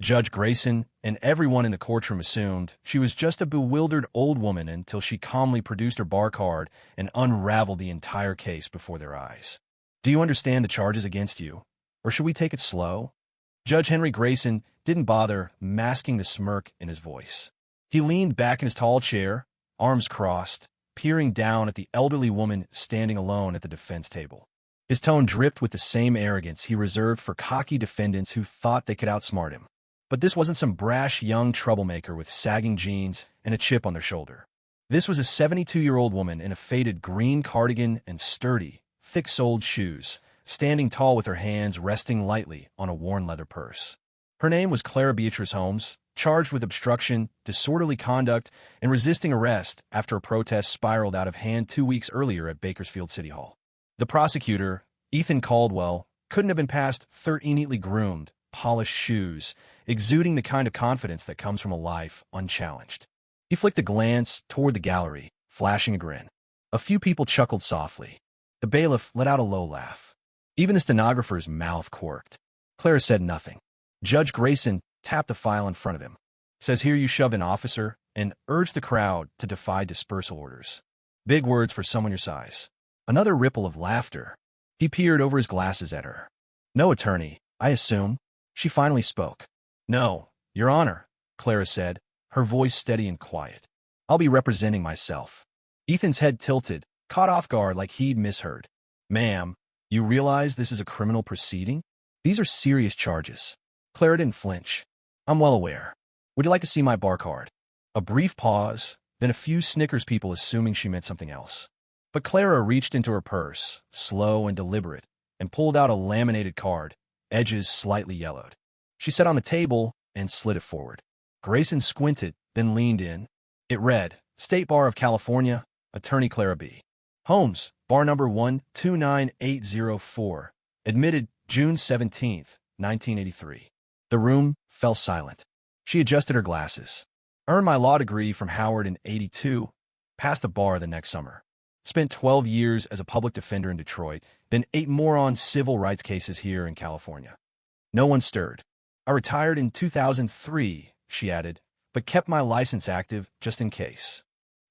Judge Grayson and everyone in the courtroom assumed she was just a bewildered old woman until she calmly produced her bar card and unraveled the entire case before their eyes. Do you understand the charges against you? Or should we take it slow? Judge Henry Grayson didn't bother masking the smirk in his voice. He leaned back in his tall chair, arms crossed, peering down at the elderly woman standing alone at the defense table. His tone dripped with the same arrogance he reserved for cocky defendants who thought they could outsmart him. But this wasn't some brash young troublemaker with sagging jeans and a chip on their shoulder. This was a 72-year-old woman in a faded green cardigan and sturdy, thick-soled shoes, standing tall with her hands resting lightly on a worn leather purse. Her name was Clara Beatrice Holmes, charged with obstruction, disorderly conduct, and resisting arrest after a protest spiraled out of hand 2 weeks earlier at Bakersfield City Hall. The prosecutor, Ethan Caldwell, couldn't have been past 30 neatly groomed, polished shoes, exuding the kind of confidence that comes from a life unchallenged. He flicked a glance toward the gallery, flashing a grin. A few people chuckled softly. The bailiff let out a low laugh. Even the stenographer's mouth quirked. Clara said nothing. Judge Grayson tapped the file in front of him. Says here you shoved an officer and urged the crowd to defy dispersal orders. Big words for someone your size. Another ripple of laughter. He peered over his glasses at her. No attorney, I assume? She finally spoke. No, Your Honor, Clara said, her voice steady and quiet. I'll be representing myself. Ethan's head tilted, caught off guard like he'd misheard. Ma'am, you realize this is a criminal proceeding? These are serious charges. Clara didn't flinch. I'm well aware. Would you like to see my bar card? A brief pause, then a few snickers, people assuming she meant something else. But Clara reached into her purse, slow and deliberate, and pulled out a laminated card, edges slightly yellowed. She sat on the table and slid it forward. Grayson squinted, then leaned in. It read, State Bar of California, Attorney Clara B. Holmes, bar number 129804, admitted June 17, 1983. The room fell silent. She adjusted her glasses. Earned my law degree from Howard in '82, passed the bar the next summer. Spent 12 years as a public defender in Detroit, then 8 more on civil rights cases here in California. No one stirred. I retired in 2003, she added, but kept my license active just in case.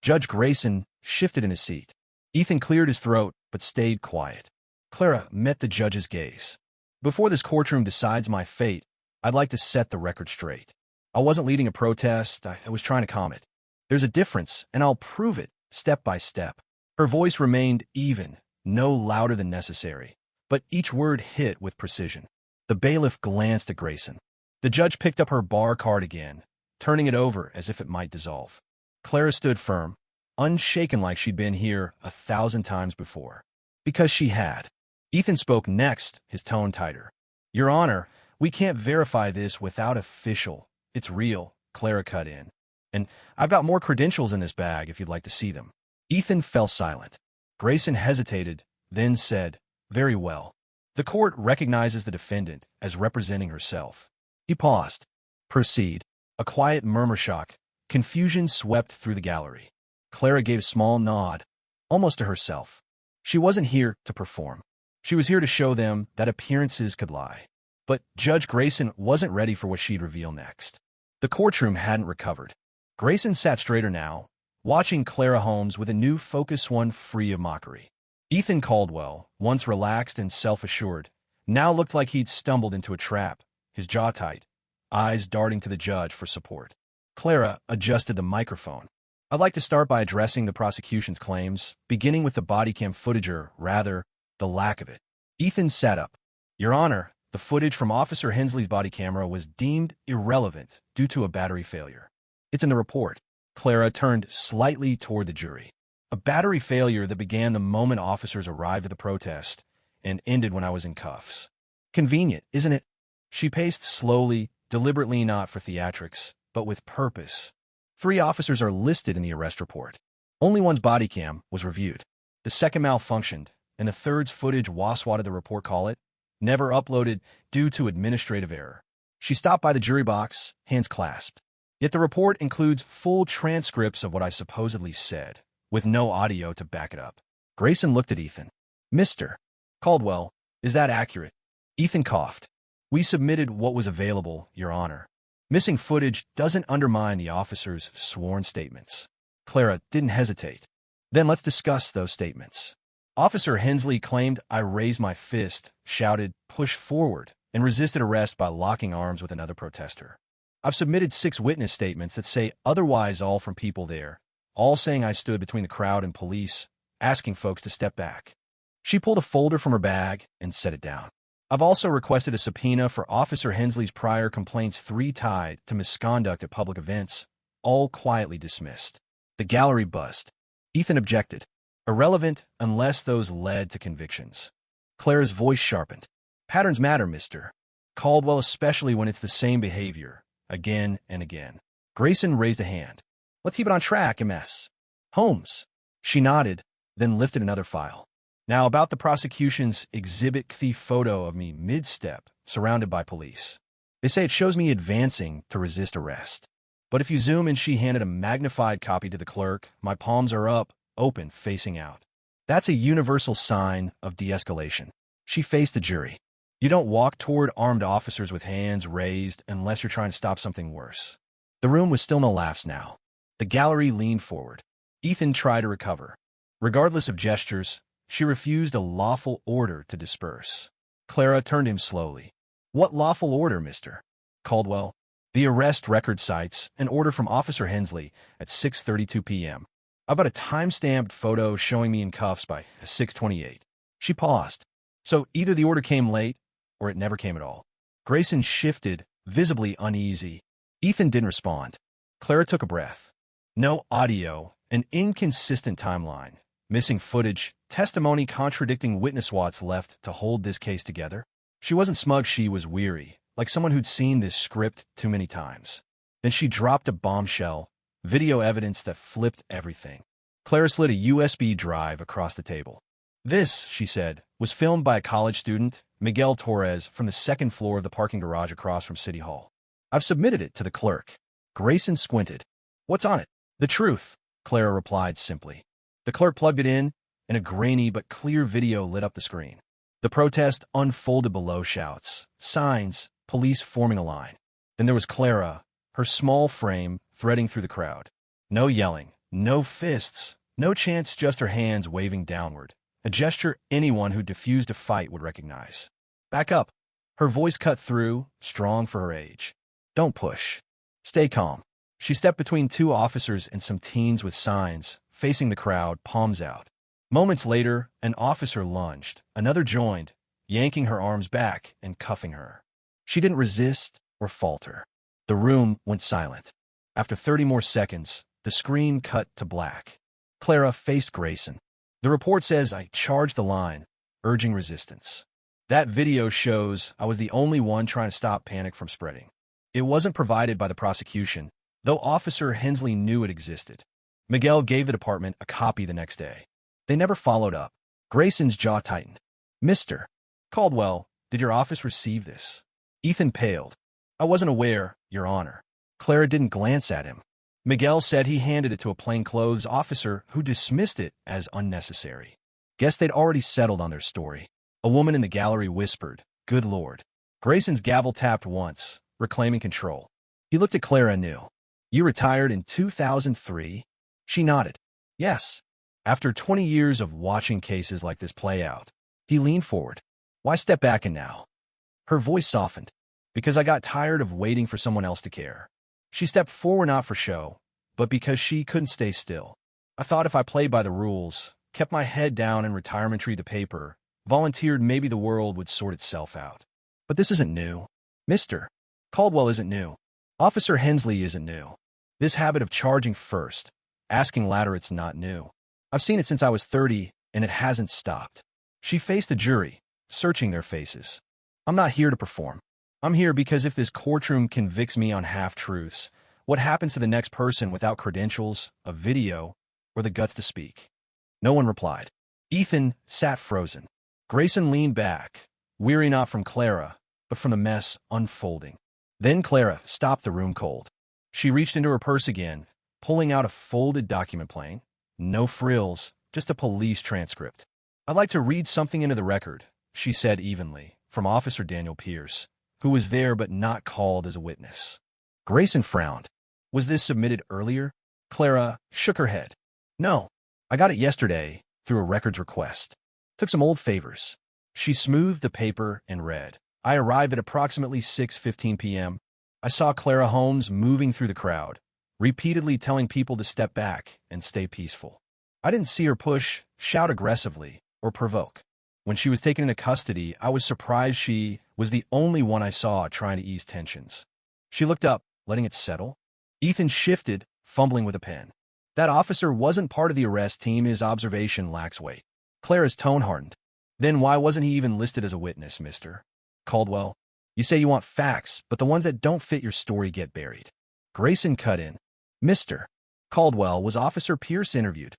Judge Grayson shifted in his seat. Ethan cleared his throat, but stayed quiet. Clara met the judge's gaze. Before this courtroom decides my fate, I'd like to set the record straight. I wasn't leading a protest, I was trying to calm it. There's a difference, and I'll prove it, step by step. Her voice remained even, no louder than necessary, but each word hit with precision. The bailiff glanced at Grayson. The judge picked up her bar card again, turning it over as if it might dissolve. Clara stood firm, unshaken like she'd been here 1,000 times before. Because she had. Ethan spoke next, his tone tighter. Your Honor, we can't verify this without official. It's real, Clara cut in. And I've got more credentials in this bag if you'd like to see them. Ethan fell silent. Grayson hesitated, then said, Very well. The court recognizes the defendant as representing herself. He paused. Proceed. A quiet murmur shock. Confusion swept through the gallery. Clara gave a small nod, almost to herself. She wasn't here to perform. She was here to show them that appearances could lie. But Judge Grayson wasn't ready for what she'd reveal next. The courtroom hadn't recovered. Grayson sat straighter now, watching Clara Holmes with a new focus, one free of mockery. Ethan Caldwell, once relaxed and self-assured, now looked like he'd stumbled into a trap, his jaw tight, eyes darting to the judge for support. Clara adjusted the microphone. I'd like to start by addressing the prosecution's claims, beginning with the body cam footage, or rather, the lack of it. Ethan sat up. Your Honor, the footage from Officer Hensley's body camera was deemed irrelevant due to a battery failure. It's in the report. Clara turned slightly toward the jury. A battery failure that began the moment officers arrived at the protest and ended when I was in cuffs. Convenient, isn't it? She paced slowly, deliberately, not for theatrics, but with purpose. 3 officers are listed in the arrest report. Only one's body cam was reviewed. The second malfunctioned, and the third's footage, what did the report call it? Never uploaded due to administrative error. She stopped by the jury box, hands clasped. Yet the report includes full transcripts of what I supposedly said, with no audio to back it up. Grayson looked at Ethan. Mr. Caldwell, is that accurate? Ethan coughed. We submitted what was available, Your Honor. Missing footage doesn't undermine the officer's sworn statements. Clara didn't hesitate. Then let's discuss those statements. Officer Hensley claimed I raised my fist, shouted, pushed forward, and resisted arrest by locking arms with another protester. I've submitted 6 witness statements that say otherwise, all from people there, all saying I stood between the crowd and police, asking folks to step back. She pulled a folder from her bag and set it down. I've also requested a subpoena for Officer Hensley's prior complaints, 3 tied to misconduct at public events, all quietly dismissed. The gallery buzzed. Ethan objected. Irrelevant unless those led to convictions. Clara's voice sharpened. Patterns matter, Mr. Caldwell, especially when it's the same behavior, again and again. Grayson raised a hand. Let's keep it on track, MS. Holmes. She nodded, then lifted another file. Now about the prosecution's Exhibit Thief photo of me mid-step, surrounded by police. They say it shows me advancing to resist arrest. But if you zoom in, she handed a magnified copy to the clerk. My palms are up, open, facing out. That's a universal sign of de-escalation. She faced the jury. You don't walk toward armed officers with hands raised unless you're trying to stop something worse. The room was still no laughs now. The gallery leaned forward. Ethan tried to recover. Regardless of gestures, she refused a lawful order to disperse. Clara turned to him slowly. What lawful order, Mr. Caldwell? The arrest record cites an order from Officer Hensley at 6:32 p.m. I've got a time-stamped photo showing me in cuffs by 6:28. She paused. So either the order came late, or it never came at all. Grayson shifted, visibly uneasy. Ethan didn't respond. Clara took a breath. No audio, an inconsistent timeline, missing footage, testimony contradicting witness. What's left to hold this case together? She wasn't smug, she was weary, like someone who'd seen this script too many times. Then she dropped a bombshell, video evidence that flipped everything. Clara slid a USB drive across the table. This, she said, was filmed by a college student, Miguel Torres, from the 2nd floor of the parking garage across from City Hall. I've submitted it to the clerk. Grayson squinted. What's on it? The truth, Clara replied simply. The clerk plugged it in, and a grainy but clear video lit up the screen. The protest unfolded below, shouts, signs, police forming a line. Then there was Clara, her small frame threading through the crowd. No yelling, no fists, no chants, just her hands waving downward, a gesture anyone who diffused a fight would recognize. Back up. Her voice cut through, strong for her age. Don't push. Stay calm. She stepped between 2 officers and some teens with signs, facing the crowd, palms out. Moments later, an officer lunged. Another joined, yanking her arms back and cuffing her. She didn't resist or falter. The room went silent. After 30 more seconds, the screen cut to black. Clara faced Grayson. The report says I charged the line, urging resistance. That video shows I was the only one trying to stop panic from spreading. It wasn't provided by the prosecution, though Officer Hensley knew it existed. Miguel gave the department a copy the next day. They never followed up. Grayson's jaw tightened. Mr. Caldwell, did your office receive this? Ethan paled. I wasn't aware, Your Honor. Clara didn't glance at him. Miguel said he handed it to a plainclothes officer who dismissed it as unnecessary. Guess they'd already settled on their story. A woman in the gallery whispered, Good Lord. Grayson's gavel tapped once, reclaiming control. He looked at Clara anew. You retired in 2003? She nodded. Yes. After 20 years of watching cases like this play out. He leaned forward. Why step back and now? Her voice softened. Because I got tired of waiting for someone else to care. She stepped forward not for show, but because she couldn't stay still. I thought if I played by the rules, kept my head down and retirement treated the paper, volunteered, maybe the world would sort itself out. But this isn't new. Mr. Caldwell isn't new. Officer Hensley isn't new. This habit of charging first, asking later, it's not new. I've seen it since I was 30, and it hasn't stopped. She faced the jury, searching their faces. I'm not here to perform. I'm here because if this courtroom convicts me on half-truths, what happens to the next person without credentials, a video, or the guts to speak? No one replied. Ethan sat frozen. Grayson leaned back, weary not from Clara, but from the mess unfolding. Then Clara stopped the room cold. She reached into her purse again, pulling out a folded document plane. No frills, just a police transcript. I'd like to read something into the record, she said evenly, from Officer Daniel Pierce, who was there but not called as a witness. Grayson frowned. Was this submitted earlier? Clara shook her head. No, I got it yesterday through a records request. Took some old favors. She smoothed the paper and read. I arrived at approximately 6:15 p.m. I saw Clara Holmes moving through the crowd, repeatedly telling people to step back and stay peaceful. I didn't see her push, shout aggressively, or provoke. When she was taken into custody, I was surprised she was the only one I saw trying to ease tensions. She looked up, letting it settle. Ethan shifted, fumbling with a pen. That officer wasn't part of the arrest team. His observation lacks weight. Clara's tone hardened. Then why wasn't he even listed as a witness, Mr. Caldwell? You say you want facts, but the ones that don't fit your story get buried. Grayson cut in. Mr. Caldwell, was Officer Pierce interviewed?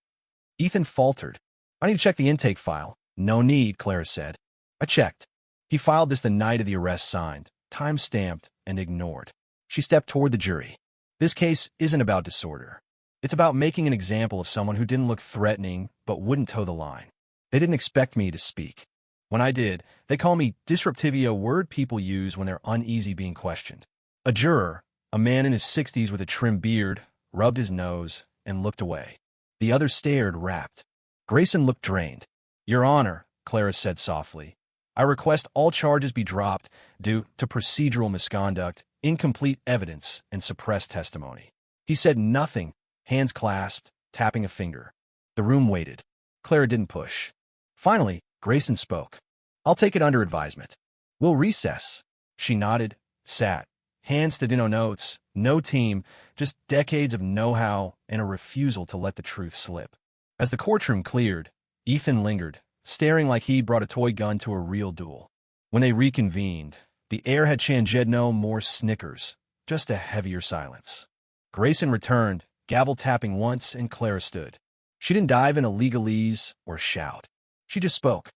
Ethan faltered. I need to check the intake file. No need, Clara said. I checked. He filed this the night of the arrest, signed, time-stamped, and ignored. She stepped toward the jury. This case isn't about disorder. It's about making an example of someone who didn't look threatening but wouldn't toe the line. They didn't expect me to speak. When I did, they call me disruptivity, a word people use when they're uneasy being questioned. A juror, a man in his 60s with a trimmed beard, rubbed his nose and looked away. The other stared, rapt. Grayson looked drained. Your Honor, Clara said softly, I request all charges be dropped due to procedural misconduct, incomplete evidence, and suppressed testimony. He said nothing, hands clasped, tapping a finger. The room waited. Clara didn't push. Finally, Grayson spoke. I'll take it under advisement. We'll recess. She nodded, sat. Hands to notes, no team, just decades of know-how and a refusal to let the truth slip. As the courtroom cleared, Ethan lingered, staring like he'd brought a toy gun to a real duel. When they reconvened, the air had changed, no more snickers, just a heavier silence. Grayson returned, gavel tapping once, and Clara stood. She didn't dive into legalese or shout. She just spoke.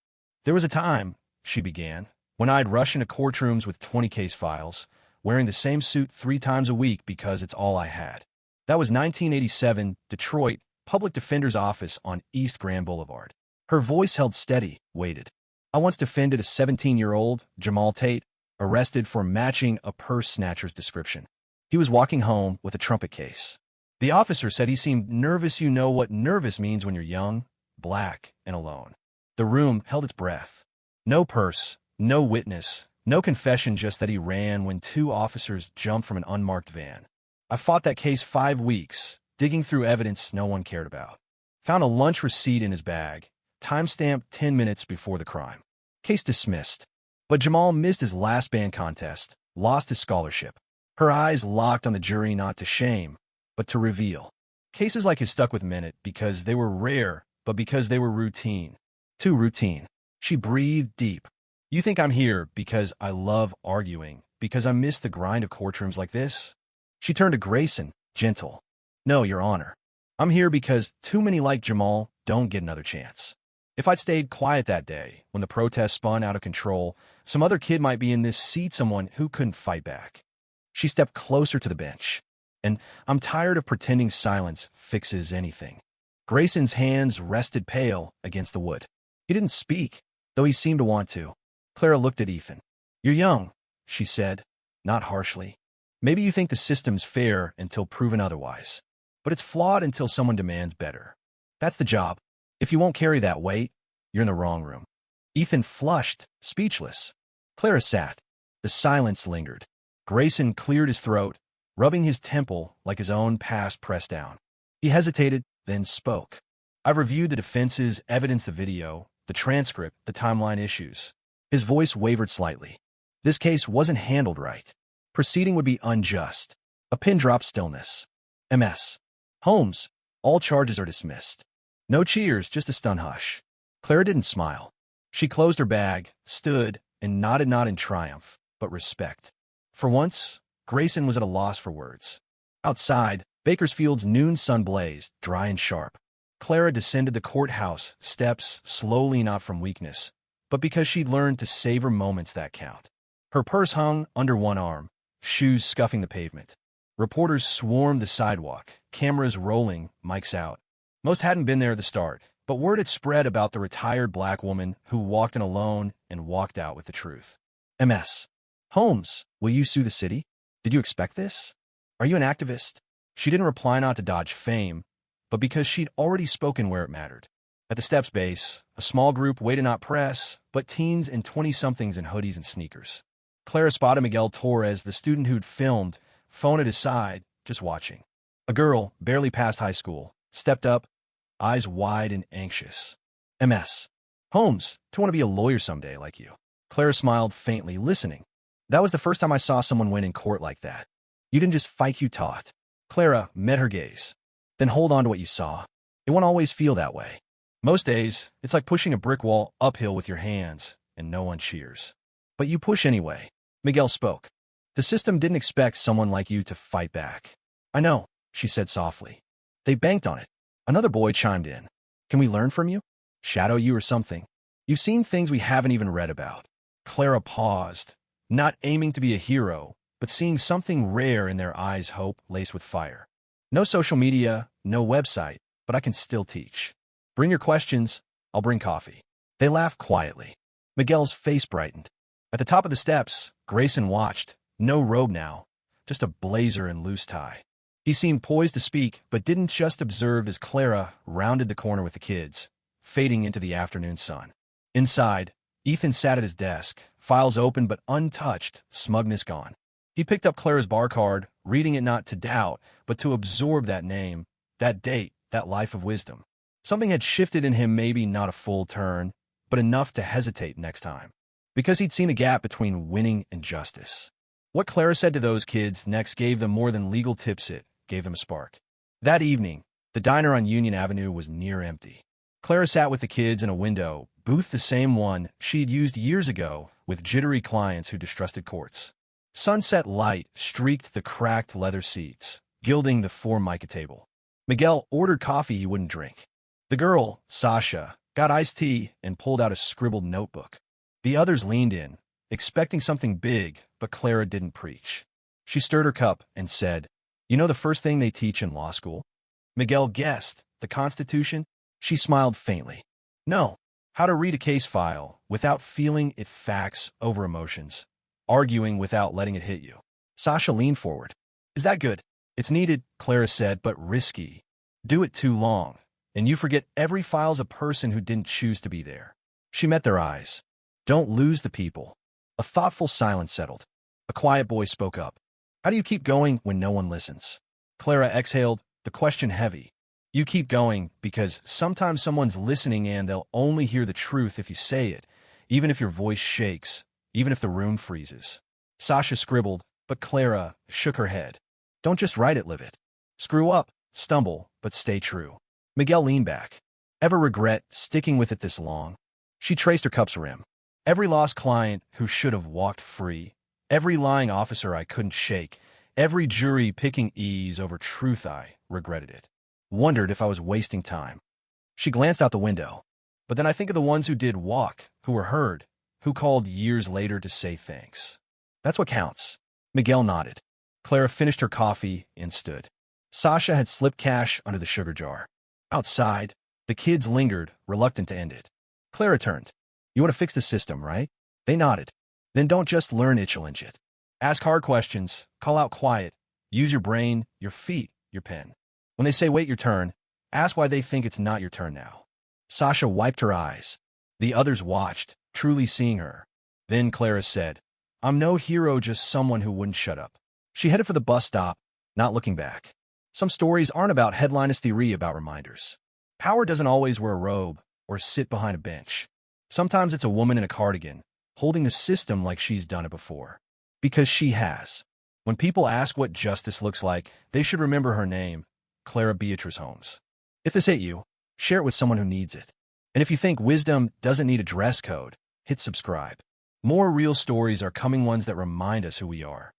There was a time, she began, when I'd rush into courtrooms with 20 case files, wearing the same suit 3 times a week because it's all I had. That was 1987, Detroit, Public Defender's Office on East Grand Boulevard. Her voice held steady, waited. I once defended a 17-year-old, Jamal Tate, arrested for matching a purse snatcher's description. He was walking home with a trumpet case. The officer said he seemed nervous. You know what nervous means when you're young, black, and alone. The room held its breath. No purse, no witness, no confession, just that he ran when 2 officers jumped from an unmarked van. I fought that case 5 weeks, digging through evidence no one cared about. Found a lunch receipt in his bag, time-stamped 10 minutes before the crime. Case dismissed. But Jamal missed his last band contest, lost his scholarship. Her eyes locked on the jury, not to shame, but to reveal. Cases like his stuck with Minute because they were rare, but because they were routine. Too routine. She breathed deep. You think I'm here because I love arguing, because I miss the grind of courtrooms like this? She turned to Grayson, gentle. No, Your Honor. I'm here because too many like Jamal don't get another chance. If I'd stayed quiet that day, when the protest spun out of control, some other kid might be in this seat, someone who couldn't fight back. She stepped closer to the bench. And I'm tired of pretending silence fixes anything. Grayson's hands rested pale against the wood. He didn't speak, though he seemed to want to. Clara looked at Ethan. You're young, she said, not harshly. Maybe you think the system's fair until proven otherwise. But it's flawed until someone demands better. That's the job. If you won't carry that weight, you're in the wrong room. Ethan flushed, speechless. Clara sat. The silence lingered. Grayson cleared his throat, rubbing his temple like his own past pressed down. He hesitated, then spoke. I've reviewed the defense's evidence, the video, the transcript, the timeline issues. His voice wavered slightly. This case wasn't handled right. Proceeding would be unjust. A pin drop, stillness. MS. Holmes, all charges are dismissed. No cheers, just a stunned hush. Clara didn't smile. She closed her bag, stood, and nodded, not in triumph, but respect. For once, Grayson was at a loss for words. Outside, Bakersfield's noon sun blazed, dry and sharp. Clara descended the courthouse steps slowly, not from weakness, but because she'd learned to savor moments that count. Her purse hung under one arm, shoes scuffing the pavement. Reporters swarmed the sidewalk, cameras rolling, mics out. Most hadn't been there at the start, but word had spread about the retired black woman who walked in alone and walked out with the truth. MS. Holmes, will you sue the city? Did you expect this? Are you an activist? She didn't reply not to dodge fame, but because she'd already spoken where it mattered. At the steps base, a small group waited not press, but teens and 20-somethings in hoodies and sneakers. Clara spotted Miguel Torres, the student who'd filmed, phone at his side, just watching. A girl, barely past high school, stepped up, eyes wide and anxious. MS. Holmes, to want to be a lawyer someday like you. Clara smiled faintly, listening. That was the first time I saw someone win in court like that. You didn't just fight, you taught. Clara met her gaze. Then hold on to what you saw. It won't always feel that way. Most days, it's like pushing a brick wall uphill with your hands, and no one cheers. But you push anyway. Miguel spoke. The system didn't expect someone like you to fight back. I know, she said softly. They banked on it. Another boy chimed in. Can we learn from you? Shadow you or something? You've seen things we haven't even read about. Clara paused, not aiming to be a hero, but seeing something rare in their eyes, hope laced with fire. No social media, no website, but I can still teach. Bring your questions, I'll bring coffee. They laughed quietly. Miguel's face brightened. At the top of the steps, Grayson watched, no robe now, just a blazer and loose tie. He seemed poised to speak, but didn't just observe as Clara rounded the corner with the kids, fading into the afternoon sun. Inside, Ethan sat at his desk, files open but untouched, smugness gone. He picked up Clara's bar card, reading it not to doubt, but to absorb that name, that date, that life of wisdom. Something had shifted in him, maybe not a full turn, but enough to hesitate next time. Because he'd seen the gap between winning and justice. What Clara said to those kids next gave them more than legal tips, it gave them a spark. That evening, the diner on Union Avenue was near empty. Clara sat with the kids in a window, booth the same one she'd used years ago with jittery clients who distrusted courts. Sunset light streaked the cracked leather seats, gilding the formica table. Miguel ordered coffee he wouldn't drink. The girl, Sasha, got iced tea and pulled out a scribbled notebook. The others leaned in, expecting something big, but Clara didn't preach. She stirred her cup and said, You know the first thing they teach in law school? Miguel guessed, the Constitution? She smiled faintly. No, how to read a case file without feeling it, facts over emotions, arguing without letting it hit you. Sasha leaned forward. Is that good? It's needed, Clara said, but risky. Do it too long, and you forget every file's a person who didn't choose to be there. She met their eyes. Don't lose the people. A thoughtful silence settled. A quiet voice spoke up. How do you keep going when no one listens? Clara exhaled, the question heavy. You keep going because sometimes someone's listening and they'll only hear the truth if you say it, even if your voice shakes, even if the room freezes. Sasha scribbled, but Clara shook her head. Don't just write it, live it. Screw up, stumble, but stay true. Miguel leaned back. Ever regret sticking with it this long? She traced her cup's rim. Every lost client who should have walked free, every lying officer I couldn't shake, every jury picking ease over truth, I regretted it. Wondered if I was wasting time. She glanced out the window. But then I think of the ones who did walk, who were heard, who called years later to say thanks. That's what counts. Miguel nodded. Clara finished her coffee and stood. Sasha had slipped cash under the sugar jar. Outside, the kids lingered, reluctant to end it. Clara turned. You want to fix the system, right? They nodded. Then don't just learn it, challenge it. Ask hard questions, call out quiet, use your brain, your feet, your pen. When they say wait your turn, ask why they think it's not your turn now. Sasha wiped her eyes. The others watched, truly seeing her. Then Clara said, I'm no hero, just someone who wouldn't shut up. She headed for the bus stop, not looking back. Some stories aren't about headliners, theory about reminders. Power doesn't always wear a robe or sit behind a bench. Sometimes it's a woman in a cardigan, holding the system like she's done it before. Because she has. When people ask what justice looks like, they should remember her name, Clara Beatrice Holmes. If this hit you, share it with someone who needs it. And if you think wisdom doesn't need a dress code, hit subscribe. More real stories are coming, ones that remind us who we are.